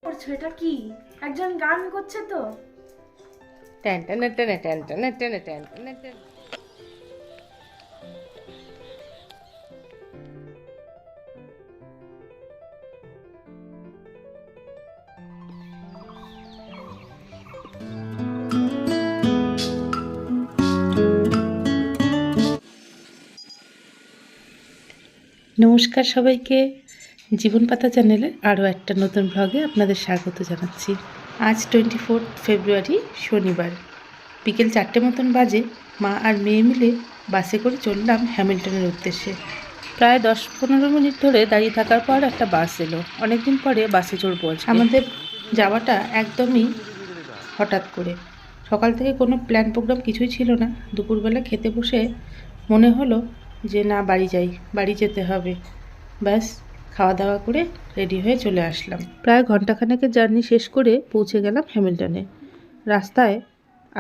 করছো? এটা কি? একজন গান করছে তো। Tan tan tan tan tan tan tan tan tan. নমস্কার সবাইকে, জীবন পাতা চ্যানেলে আরও একটা নতুন ব্লগে আপনাদের স্বাগত জানাচ্ছি। আজ 24 ফেব্রুয়ারি শনিবার বিকেল 4টে মতন বাজে। মা আর মেয়ে মিলে বাসে করে চললাম হ্যামিল্টনের উদ্দেশ্যে। প্রায় 10-15 মিনিট ধরে দাঁড়িয়ে থাকার পর একটা বাস এলো। অনেকদিন পরে বাসে চড়বো আজকে। আমাদের যাওয়াটা একদমই হঠাৎ করে, সকাল থেকে কোনো প্ল্যান প্রোগ্রাম কিছুই ছিল না। দুপুরবেলা খেতে বসে মনে হলো যে না, বাড়ি যাই, বাড়ি যেতে হবে। ব্যাস, খাওয়া দাওয়া করে রেডি হয়ে চলে আসলাম। প্রায় ঘন্টাখানেকের জার্নি শেষ করে পৌঁছে গেলাম হ্যামিল্টনে। রাস্তায়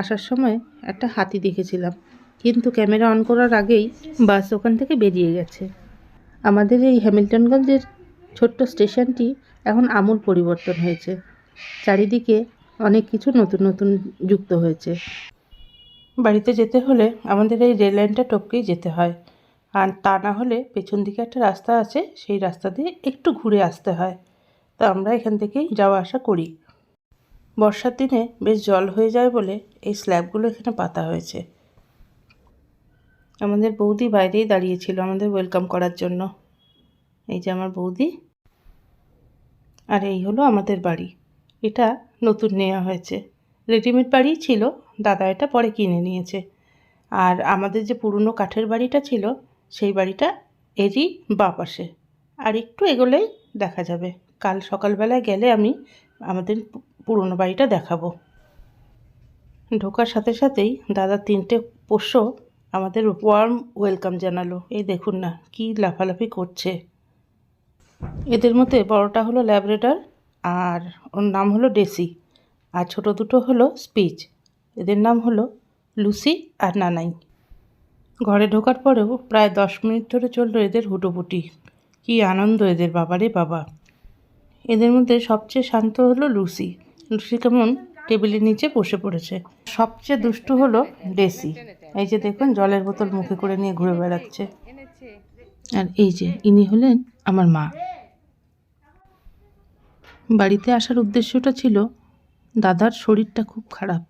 আসার সময় একটা হাতি দেখেছিলাম, কিন্তু ক্যামেরা অন করার আগেই বাস ওখান থেকে বেরিয়ে গেছে। আমাদের এই হ্যামিল্টনগঞ্জের ছোট্ট স্টেশনটি এখন আমূল পরিবর্তন হয়েছে। চারিদিকে অনেক কিছু নতুন নতুন যুক্ত হয়েছে। বাড়িতে যেতে হলে আমাদের এই রেল লাইনটা টপকেই যেতে হয়, আর তা না হলে পেছন দিকে একটা রাস্তা আছে, সেই রাস্তা দিয়ে একটু ঘুরে আসতে হয়। তো আমরা এখান থেকেই যাওয়া আসা করি। বর্ষার দিনে বেশ জল হয়ে যায় বলে এই স্ল্যাবগুলো এখানে পাতা হয়েছে। আমাদের বৌদি বাইরেই দাঁড়িয়েছিল আমাদের ওয়েলকাম করার জন্য। এই যে আমার বৌদি, আর এই হলো আমাদের বাড়ি। এটা নতুন নেওয়া হয়েছে, রেডিমেড বাড়িই ছিল, দাদা এটা পরে কিনে নিয়েছে। আর আমাদের যে পুরনো কাঠের বাড়িটা ছিল, সেই বাড়িটা এরই বাঁ পাশে। আর একটু এগোলেই দেখা যাবে। কাল সকালবেলায় গেলে আমি আমাদের পুরনো বাড়িটা দেখাবো। ঢোকার সাথে সাথেই দাদা 3টে পোষ্য আমাদের ওয়ার্ম ওয়েলকাম জানালো। এই দেখুন না, কি লাফালাফি করছে। এদের মধ্যে বড়টা হলো ল্যাব্রাডর, আর ওর নাম হলো ডেসি। আর ছোট দুটো হলো স্পিচ, এদের নাম হলো লুসি আর নানাই। ঘরে ঢোকার পরেও প্রায় 10 মিনিট ধরে চললো এদের হুটোপুটি। কি আনন্দ এদের, বাবারে বাবা। এদের মধ্যে সবচেয়ে শান্ত হলো লুসি। লুসি কেমন টেবিলের নিচে বসে পড়েছে। সবচেয়ে দুষ্টু হলো ডেসি। এই যে দেখুন, জলের বোতল মুখে করে নিয়ে ঘুরে বেড়াচ্ছে। আর এই যে ইনি হলেন আমার মা। বাড়িতে আসার উদ্দেশ্যটা ছিল, দাদার শরীরটা খুব খারাপ,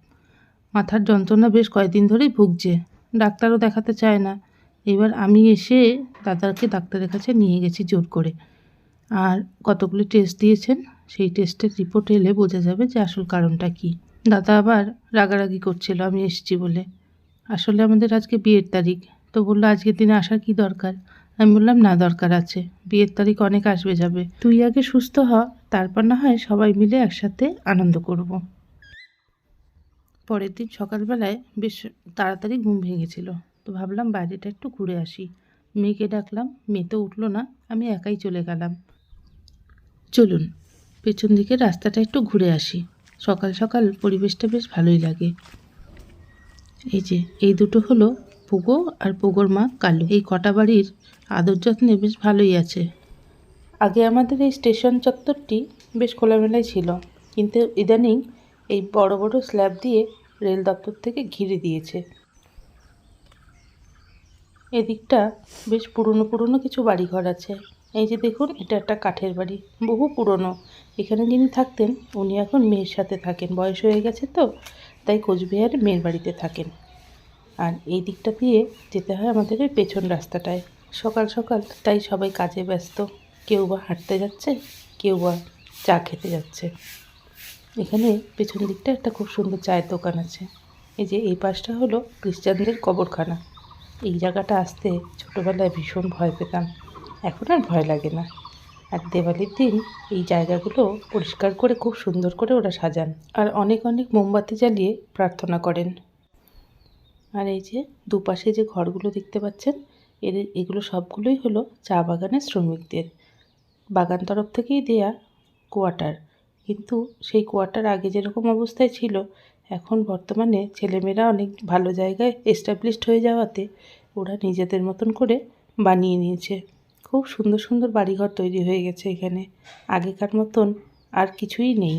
মাথার যন্ত্রণা বেশ কয়েকদিন ধরেই ভুগছে, ডাক্তারও দেখাতে চায় না। এবার আমি এসে দাদাকে ডাক্তারের কাছে নিয়ে গেছি জোর করে। আর কতগুলি টেস্ট দিয়েছেন, সেই টেস্টের রিপোর্ট এলে বোঝা যাবে যে আসল কারণটা কি। দাদা আবার রাগারাগি করছিল আমি এসেছি বলে। আসলে আমাদের আজকে বিয়ের তারিখ, তো বললো আজকের দিনে আসার কি দরকার। আমি বললাম না, দরকার আছে, বিয়ের তারিখ অনেক আসবে যাবে, তুই আগে সুস্থ হ, তারপর না হয় সবাই মিলে একসাথে আনন্দ করব। পরের দিন সকালবেলায় বেশ তাড়াতাড়ি ঘুম ভেঙেছিল, তো ভাবলাম বাইরেটা একটু ঘুরে আসি। মেয়েকে ডাকলাম, মেয়ে তো উঠলো না, আমি একাই চলে গেলাম। চলুন পেছন দিকে রাস্তাটা একটু ঘুরে আসি। সকাল সকাল পরিবেশটা বেশ ভালোই লাগে। এই যে এই দুটো হলো পোগো আর পোগোর মা কালু। এই কটা বাড়ির আদর যত্নে বেশ ভালোই আছে। আগে আমাদের এই স্টেশন চত্বরটি বেশ খোলামেলাই ছিল, কিন্তু ইদানিং এই বড় বড় স্ল্যাব দিয়ে রেল দপ্তর থেকে ঘিরে দিয়েছে। এদিকটা বেশ পুরনো পুরনো কিছু বাড়িঘর আছে। এই যে দেখুন, এটা একটা কাঠের বাড়ি, বহু পুরনো। এখানে যিনি থাকতেন উনি এখন মেয়ের সাথে থাকেন, বয়স হয়ে গেছে তো, তাই কোচবিহারে মেয়ের বাড়িতে থাকেন। আর এই দিকটা দিয়ে যেতে হয় আমাদের ওই পেছন রাস্তাটায়। সকাল সকাল তাই সবাই কাজে ব্যস্ত, কেউ বা হাঁটতে যাচ্ছে, কেউ বা চা খেতে যাচ্ছে। এখানে পেছন দিকটা একটা খুব সুন্দর চায়ের দোকান আছে। এই যে এই পাশটা হলো খ্রিস্টানদের কবরখানা। এই জায়গাটা আসতে ছোটোবেলায় ভীষণ ভয় পেতাম, এখন আর ভয় লাগে না। আর দেওয়ালির দিন এই জায়গাগুলো পরিষ্কার করে খুব সুন্দর করে ওরা সাজান, আর অনেক অনেক মোমবাতি জ্বালিয়ে প্রার্থনা করেন। আর এই যে দুপাশে যে ঘরগুলো দেখতে পাচ্ছেন, এগুলো সবগুলোই হলো চা বাগানের শ্রমিকদের বাগান তরফ থেকেই দেয়া কোয়ার্টার। কিন্তু সেই কোয়ার্টার আগে যেরকম অবস্থায় ছিল, এখন বর্তমানে ছেলেমেয়েরা অনেক ভালো জায়গায় এস্টাবলিশড হয়ে যাওয়াতে ওরা নিজেদের মতন করে বানিয়ে নিয়েছে। খুব সুন্দর সুন্দর বাড়িঘর তৈরি হয়ে গেছে এখানে। আগেকার মতন আর কিছুই নেই।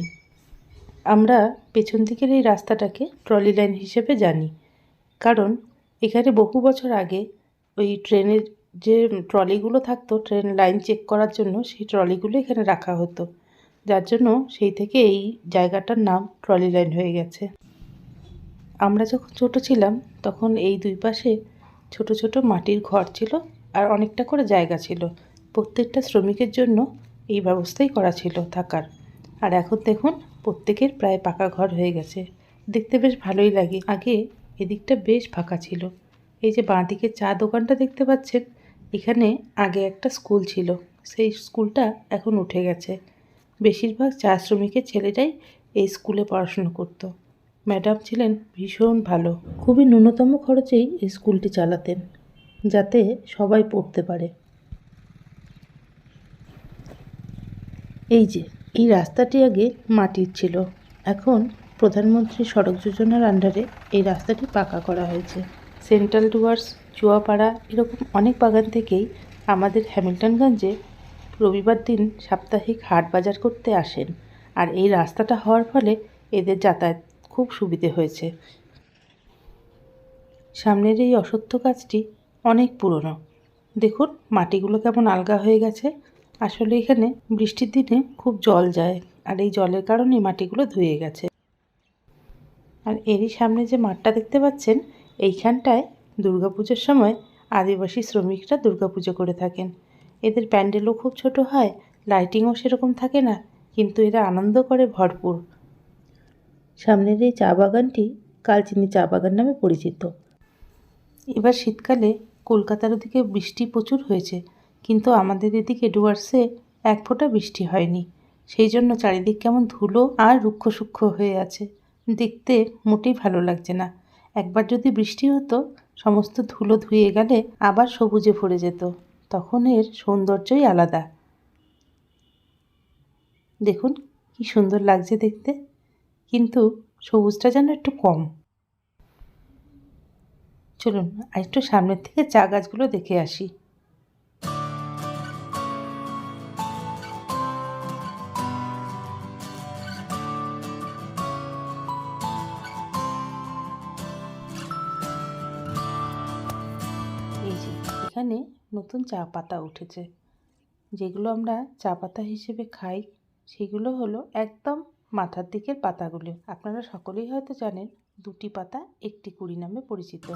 আমরা পেছন দিকের এই রাস্তাটাকে ট্রলি লাইন হিসেবে জানি, কারণ এখানে বহু বছর আগে ওই ট্রেনের যে ট্রলিগুলো থাকতো ট্রেন লাইন চেক করার জন্য, সেই ট্রলিগুলো এখানে রাখা হতো, যার জন্য সেই থেকে এই জায়গাটার নাম ট্রলি লাইন হয়ে গেছে। আমরা যখন ছোট ছিলাম তখন এই দুই পাশে ছোট ছোট মাটির ঘর ছিল আর অনেকটা করে জায়গা ছিল। প্রত্যেকটা শ্রমিকের জন্য এই ব্যবস্থাই করা ছিল থাকার। আর এখন দেখুন প্রত্যেকের প্রায় পাকা ঘর হয়ে গেছে, দেখতে বেশ ভালোই লাগে। আগে এদিকটা বেশ ফাঁকা ছিল। এই যে বাঁ দিকে চা দোকানটা দেখতে পাচ্ছেন, এখানে আগে একটা স্কুল ছিল, সেই স্কুলটা এখন উঠে গেছে। বেশিরভাগ চা শ্রমিকের ছেলেরাই এই স্কুলে পড়াশুনো করতো। ম্যাডাম ছিলেন ভীষণ ভালো, খুবই ন্যূনতম খরচেই এই স্কুলটি চালাতেন যাতে সবাই পড়তে পারে। এই যে এই রাস্তাটি আগে মাটির ছিল, এখন প্রধানমন্ত্রী সড়ক যোজনার আন্ডারে এই রাস্তাটি পাকা করা হয়েছে। সেন্ট্রাল ডুয়ার্স, চুয়াপাড়া এরকম অনেক বাগান থেকেই আমাদের হ্যামিল্টনগঞ্জে রবিবার দিন সাপ্তাহিক হাট বাজার করতে আসেন, আর এই রাস্তাটা হওয়ার ফলে এদের যাতায়াত খুব সুবিধে হয়েছে। সামনের এই অশ্বত্থ গাছটি অনেক পুরনো, দেখুন মাটিগুলো কেমন আলগা হয়ে গেছে। আসলে এখানে বৃষ্টির দিনে খুব জল যায়, আর এই জলের কারণে মাটিগুলো ধুয়ে গেছে। আর এরই সামনে যে মাঠটা দেখতে পাচ্ছেন, এইখানটায় দুর্গাপুজোর সময় আদিবাসী শ্রমিকরা দুর্গাপুজো করে থাকেন। এদের প্যান্ডেলও খুব ছোট হয়, লাইটিংও সেরকম থাকে না, কিন্তু এরা আনন্দ করে ভরপুর। সামনের এই চা বাগানটি কালচিনি চা বাগান নামে পরিচিত। এবার শীতকালে কলকাতার ওদিকে বৃষ্টি প্রচুর হয়েছে, কিন্তু আমাদের এদিকে ডুয়ার্সে এক ফোঁটা বৃষ্টি হয়নি, সেই জন্য চারিদিক কেমন ধুলো আর রুক্ষ সূক্ষ্ম হয়ে আছে, দেখতে মোটেই ভালো লাগছে না। একবার যদি বৃষ্টি হতো, সমস্ত ধুলো ধুয়ে গেলে আবার সবুজে ভরে যেত, তখন এর সৌন্দর্যই আলাদা। দেখুন কি সুন্দর লাগছে দেখতে, কিন্তু সবুজটা যেন একটু কম। চলুন আর একটু সামনের থেকে চা গাছগুলো দেখে আসি। এই যে এখানে নতুন চা পাতা উঠেছে, যেগুলো আমরা চা পাতা হিসেবে খাই, সেগুলো হলো একদম মাথার দিকের পাতাগুলো। আপনারা সকলেই হয়তো জানেন, দুটি পাতা একটি কুড়ি নামে পরিচিত।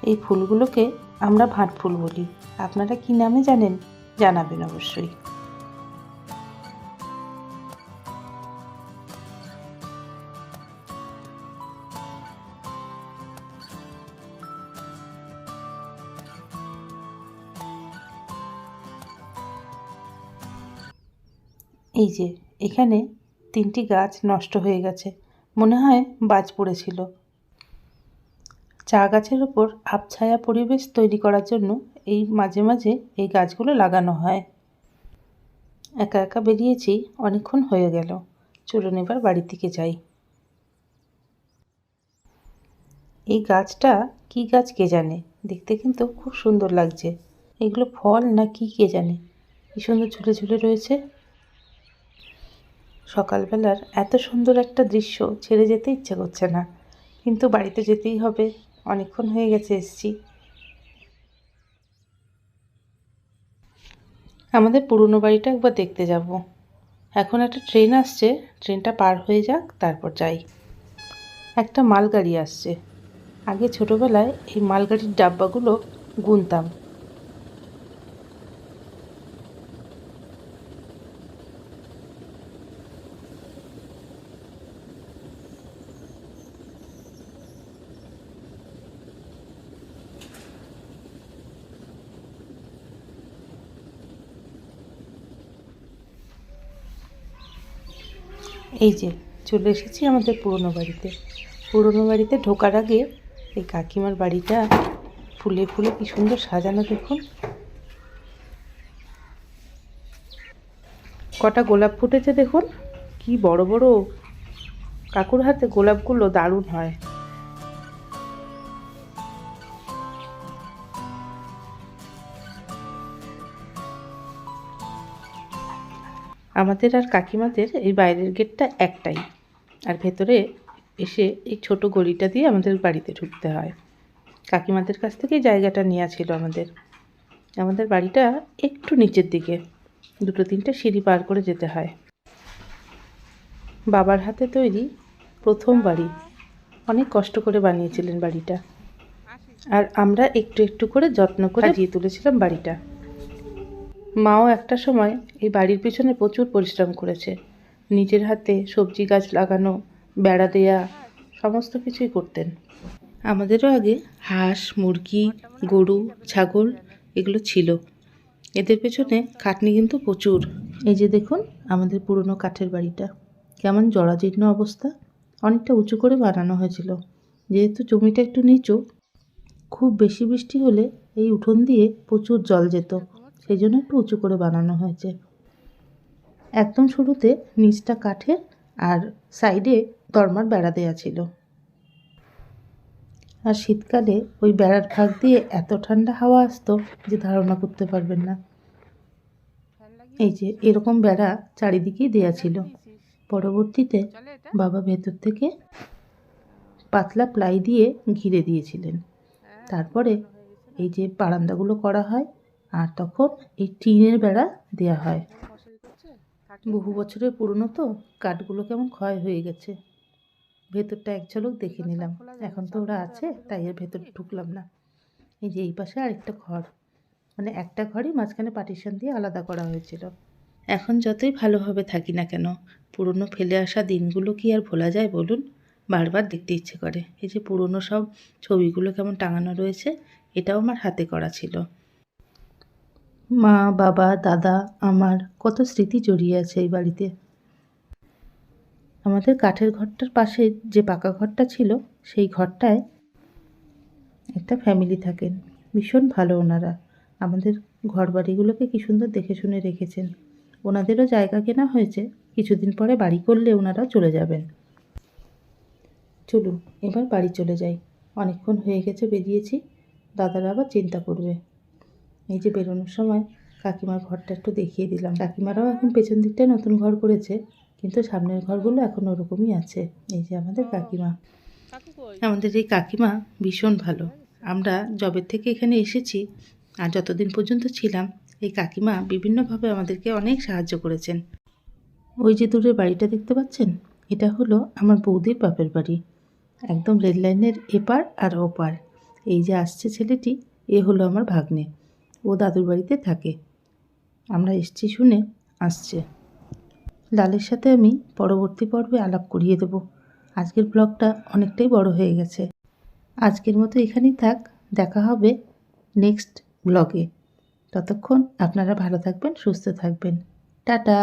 এই ফুলগুলোকে আমরা ভাঁট ফুল বলি, আপনারা কি নামে জানেন জানাবেন অবশ্যই। এই যে এখানে তিনটি গাছ নষ্ট হয়ে গেছে, মনে হয় বাজ পড়েছিল। চা গাছের ওপর আবছায়া পরিবেশ তৈরি করার জন্য এই মাঝে মাঝে এই গাছগুলো লাগানো হয়। একা একা বেরিয়েছি, অনেকক্ষণ হয়ে গেল, চলুন এবার বাড়ির দিকে যাই। এই গাছটা কি গাছ কে জানে, দেখতে কিন্তু খুব সুন্দর লাগছে। এগুলো ফল না কি কে জানে, কি সুন্দর ঝুলে ঝুলে রয়েছে। সকালবেলার এত সুন্দর একটা দৃশ্য ছেড়ে যেতে ইচ্ছে করছে না, কিন্তু বাড়িতে যেতেই হবে, অনেকক্ষণ হয়ে গেছে এসছি। আমাদের পুরনো বাড়িটা একবার দেখতে যাব। এখন একটা ট্রেন আসছে, ট্রেনটা পার হয়ে যাক তারপর যাই। একটা মালগাড়ি আসছে, আগে ছোটোবেলায় এই মালগাড়ির ডাব্বাগুলো গুনতাম। এই যে চলে এসেছি আমাদের পুরনো বাড়িতে। পুরনো বাড়িতে ঢোকার আগে এই কাকিমার বাড়িটা ফুলে ফুলে কি সুন্দর সাজানো দেখুন। কটা গোলাপ ফুটেছে দেখুন, কি বড় বড়। কাকুর হাতে গোলাপগুলো দারুণ হয়। আমাদের আর কাকিমাদের এই বাইরের গেটটা একটাই, আর ভেতরে এসে এই ছোট গলিটা দিয়ে আমাদের বাড়িতে ঢুকতে হয়। কাকিমাদের কাছ থেকেই জায়গাটা নেওয়া ছিল আমাদের। আমাদের বাড়িটা একটু নিচের দিকে, 2-3টে সিঁড়ি পার করে যেতে হয়। বাবার হাতে তৈরি প্রথম বাড়ি, অনেক কষ্ট করে বানিয়েছিলেন বাড়িটা, আর আমরা একটু একটু করে যত্ন করে সাজিয়ে তুলেছিলাম বাড়িটা। মাও একটা সময় এই বাড়ির পিছনে প্রচুর পরিশ্রম করেছে, নিজের হাতে সবজি গাছ লাগানো, বেড়া দেয়া, সমস্ত কিছুই করতেন। আমাদেরও আগে হাঁস, মুরগি, গরু, ছাগল এগুলো ছিল। এদের পেছনে খাটনি কিন্তু প্রচুর। এই যে দেখুন আমাদের পুরনো কাঠের বাড়িটা কেমন জরাজীর্ণ অবস্থা। অনেকটা উঁচু করে বানানো হয়েছিল, যেহেতু জমিটা একটু নিচু, খুব বেশি বৃষ্টি হলে এই উঠোন দিয়ে প্রচুর জল যেত, সেই জন্য একটু উঁচু করে বানানো হয়েছে। একদম শুরুতে নিচটা কাঠের আর সাইডে দরমার বেড়া দেওয়া ছিল। আর শীতকালে ওই বেড়ার ফাঁক দিয়ে এত ঠান্ডা হাওয়া আসতো যে ধারণা করতে পারবেন না। এই যে এরকম বেড়া চারিদিকেই দেয়া ছিল। পরবর্তীতে বাবা ভেতর থেকে পাতলা প্লাই দিয়ে ঘিরে দিয়েছিলেন। তারপরে এই যে বারান্দাগুলো করা হয়, আর তখন এই টিনের বেড়া দেয়া হয়। বহু বছরের পুরনো তো, কাঠগুলো কেমন ক্ষয় হয়ে গেছে। ভেতরটা এক ঝলক দেখে নিলাম, এখন তো ওরা আছে তাই এর ভেতর ঢুকলাম না। এই যে এই পাশে আরেকটা ঘর, মানে একটা ঘরই মাঝখানে পার্টিশন দিয়ে আলাদা করা হয়েছিল। এখন যতই ভালোভাবে থাকি না কেন, পুরনো ফেলে আসা দিনগুলো কি আর ভোলা যায় বলুন? বারবার দেখতে ইচ্ছে করে। এই যে পুরনো সব ছবিগুলো কেমন টাঙানো রয়েছে, এটাও আমার হাতে করা ছিল। মা, বাবা, দাদা, আমার কত স্মৃতি জড়িয়ে আছে এই বাড়িতে। আমাদের কাঠের ঘরটার পাশে যে পাকা ঘরটা ছিল, সেই ঘরটায় একটা ফ্যামিলি থাকেন, ভীষণ ভালো ওনারা। আমাদের ঘর বাড়িগুলোকে কি সুন্দর দেখে শুনে রেখেছেন। ওনাদেরও জায়গা কেনা হয়েছে, কিছুদিন পরে বাড়ি করলে ওনারাও চলে যাবেন। চলুন এবার বাড়ি চলে যাই, অনেকক্ষণ হয়ে গেছে বেরিয়েছি, দাদারা আবার চিন্তা করবে। এই যে বেরোনোর সময় কাকিমার ঘরটা একটু দেখিয়ে দিলাম। কাকিমারাও এখন পেছন দিকটায় নতুন ঘর করেছে, কিন্তু সামনের ঘরগুলো এখন ওরকমই আছে। এই যে আমাদের কাকিমা। আমাদের এই কাকিমা ভীষণ ভালো। আমরা যবের থেকে এখানে এসেছি আর যতদিন পর্যন্ত ছিলাম, এই কাকিমা বিভিন্নভাবে আমাদেরকে অনেক সাহায্য করেছেন। ওই যে দূরের বাড়িটা দেখতে পাচ্ছেন, এটা হলো আমার বৌদির বাপের বাড়ি, একদম রেল লাইনের এপার আর ওপার। এই যে আসছে ছেলেটি, এ হলো আমার ভাগ্নে, ও দাদুর বাড়িতে থাকে। আমরা এসছি শুনে আসছে। লালের সাথে আমি পরবর্তী পর্বে আলাপ করিয়ে দেব। আজকের ব্লগটা অনেকটাই বড় হয়ে গেছে, আজকের মতো এখানেই থাক। দেখা হবে নেক্সট ব্লগে। ততক্ষণ আপনারা ভালো থাকবেন, সুস্থ থাকবেন। টাটা।